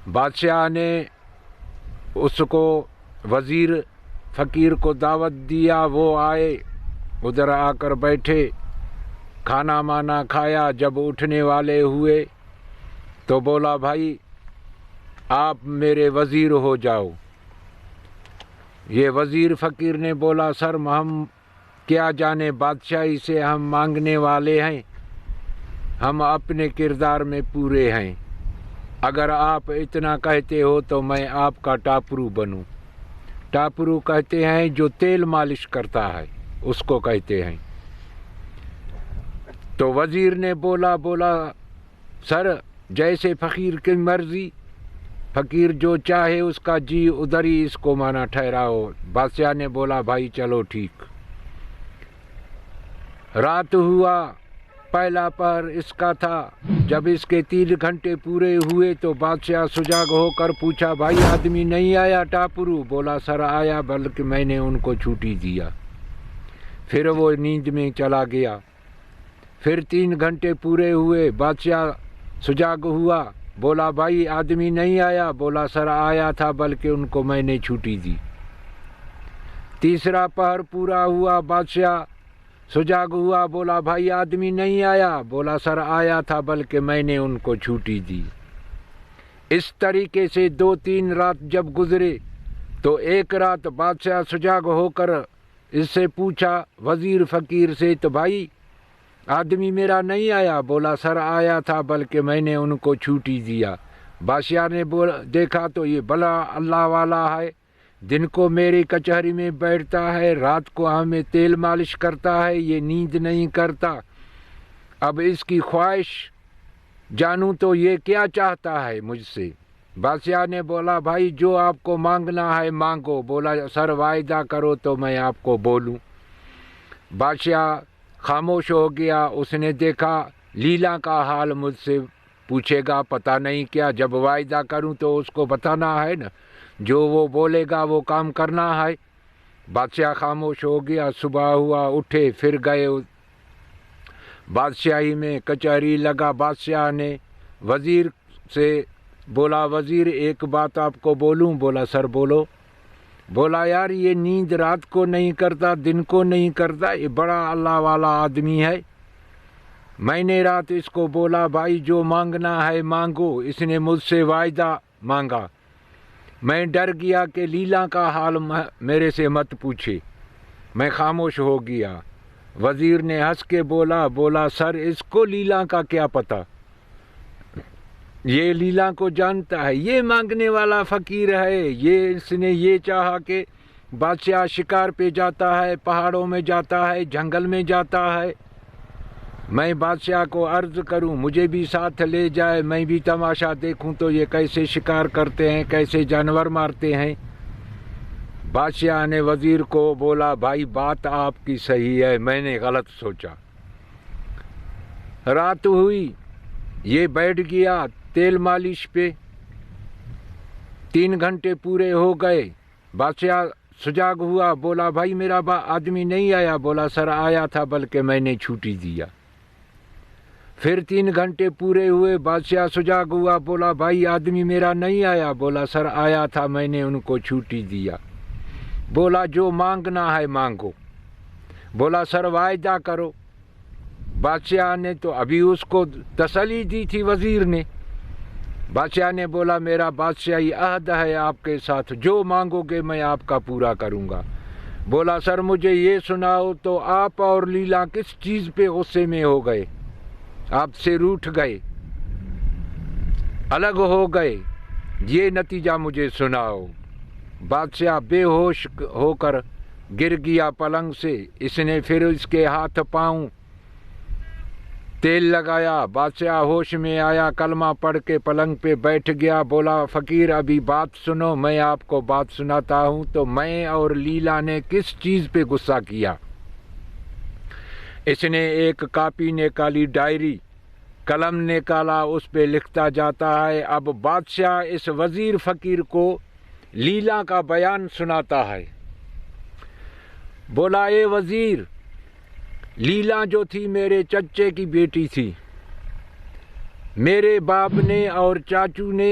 بادشاہ نے اس کو وزیر فقیر کو دعوت دیا، وہ آئے، ادھر آ کر بیٹھے، کھانا مانا کھایا۔ جب اٹھنے والے ہوئے تو بولا بھائی آپ میرے وزیر ہو جاؤ۔ یہ وزیر فقیر نے بولا سر ہم کیا جانے، بادشاہی سے ہم مانگنے والے ہیں، ہم اپنے کردار میں پورے ہیں، اگر آپ اتنا کہتے ہو تو میں آپ کا ٹاپرو بنوں۔ ٹاپرو کہتے ہیں جو تیل مالش کرتا ہے، اس کو کہتے ہیں۔ تو وزیر نے بولا سر جیسے فقیر کی مرضی، فقیر جو چاہے اس کا جی ادھر ہی اس کو مانا ٹھہراؤ۔ بادشاہ نے بولا بھائی چلو ٹھیک۔ رات ہوا، پہلا پہر اس کا تھا۔ جب اس کے 3 گھنٹے پورے ہوئے تو بادشاہ سجاگ ہو کر پوچھا بھائی آدمی نہیں آیا ٹاپرو؟ بولا سر آیا، بلکہ میں نے ان کو چھٹی دیا۔ پھر وہ نیند میں چلا گیا۔ پھر 3 گھنٹے پورے ہوئے، بادشاہ سجاگ ہوا، بولا بھائی آدمی نہیں آیا؟ بولا سر آیا تھا، بلکہ ان کو میں نے چھٹی دی۔ تیسرا پہر پورا ہوا، بادشاہ سجاگ ہوا، بولا بھائی آدمی نہیں آیا؟ بولا سر آیا تھا، بلکہ میں نے ان کو چھٹی دی۔ اس طریقے سے 2-3 رات جب گزرے تو ایک رات بادشاہ سجاگ ہو کر اس سے پوچھا وزیر فقیر سے تو بھائی آدمی میرا نہیں آیا؟ بولا سر آیا تھا، بلکہ میں نے ان کو چھٹی دیا۔ بادشاہ نے دیکھا تو یہ بڑا اللہ والا ہے، دن کو میری کچہری میں بیٹھتا ہے، رات کو ہمیں تیل مالش کرتا ہے، یہ نیند نہیں کرتا۔ اب اس کی خواہش جانوں تو یہ کیا چاہتا ہے مجھ سے۔ بادشاہ نے بولا بھائی جو آپ کو مانگنا ہے مانگو۔ بولا سر وعدہ کرو تو میں آپ کو بولوں۔ بادشاہ خاموش ہو گیا۔ اس نے دیکھا لیلا کا حال مجھ سے پوچھے گا پتہ نہیں کیا، جب وعدہ کروں تو اس کو بتانا ہے نا، جو وہ بولے گا وہ کام کرنا ہے۔ بادشاہ خاموش ہو گیا۔ صبح ہوا، اٹھے، پھر گئے بادشاہی میں، کچہری لگا۔ بادشاہ نے وزیر سے بولا وزیر ایک بات آپ کو بولوں؟ بولا سر بولو۔ بولا یار یہ نیند رات کو نہیں کرتا، دن کو نہیں کرتا، یہ بڑا اللہ والا آدمی ہے۔ میں نے رات اس کو بولا بھائی جو مانگنا ہے مانگو، اس نے مجھ سے وعدہ مانگا۔ میں ڈر گیا کہ لیلا کا حال میرے سے مت پوچھے، میں خاموش ہو گیا۔ وزیر نے ہنس کے بولا سر اس کو لیلا کا کیا پتہ، یہ لیلا کو جانتا ہے، یہ مانگنے والا فقیر ہے، یہ اس نے یہ چاہا کہ بادشاہ شکار پہ جاتا ہے، پہاڑوں میں جاتا ہے، جنگل میں جاتا ہے، میں بادشاہ کو عرض کروں مجھے بھی ساتھ لے جائے، میں بھی تماشا دیکھوں تو یہ کیسے شکار کرتے ہیں، کیسے جانور مارتے ہیں۔ بادشاہ نے وزیر کو بولا بھائی بات آپ کی صحیح ہے، میں نے غلط سوچا۔ رات ہوئی، یہ بیٹھ گیا تیل مالش پہ، 3 گھنٹے پورے ہو گئے۔ بادشاہ سجاگ ہوا، بولا بھائی میرا آدمی نہیں آیا؟ بولا سر آیا تھا، بلکہ میں نے چھٹی دیا۔ پھر 3 گھنٹے پورے ہوئے، بادشاہ سجاگ ہوا، بولا بھائی آدمی میرا نہیں آیا؟ بولا سر آیا تھا، میں نے ان کو چھٹی دیا۔ بولا جو مانگنا ہے مانگو۔ بولا سر وعدہ کرو۔ بادشاہ نے تو ابھی اس کو تسلی دی تھی وزیر نے۔ بادشاہ نے بولا میرا بادشاہی عہد ہے آپ کے ساتھ، جو مانگو گے میں آپ کا پورا کروں گا۔ بولا سر مجھے یہ سناؤ تو آپ اور لیلا کس چیز پہ غصے میں ہو گئے، آپ سے روٹھ گئے، الگ ہو گئے، یہ نتیجہ مجھے سناؤ۔ بادشاہ بے ہوش ہو کر گر گیا پلنگ سے۔ اس نے پھر اس کے ہاتھ پاؤں تیل لگایا۔ بادشاہ ہوش میں آیا، کلمہ پڑھ کے پلنگ پہ بیٹھ گیا۔ بولا فقیر ابھی بات سنو، میں آپ کو بات سناتا ہوں تو میں اور لیلا نے کس چیز پہ غصہ کیا۔ اس نے ایک کاپی نکالی، ڈائری، قلم نکالا، اس پہ لکھتا جاتا ہے۔ اب بادشاہ اس وزیر فقیر کو لیلا کا بیان سناتا ہے۔ بولا اے وزیر، لیلا جو تھی میرے چچے کی بیٹی تھی، میرے باپ نے اور چاچو نے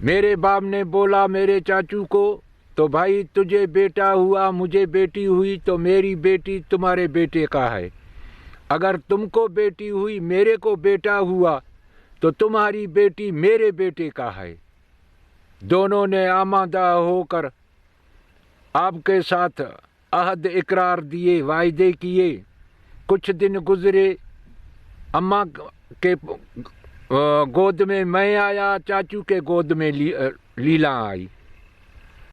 میرے باپ نے بولا میرے چاچو کو، تو بھائی تجھے بیٹا ہوا مجھے بیٹی ہوئی تو میری بیٹی تمہارے بیٹے کا ہے، اگر تم کو بیٹی ہوئی میرے کو بیٹا ہوا تو تمہاری بیٹی میرے بیٹے کا ہے۔ دونوں نے آمادہ ہو کر آپ کے ساتھ عہد اقرار دیے، وعدے کیے۔ کچھ دن گزرے، اماں کے گود میں میں آیا، چاچو کے گود میں لیلا آئی۔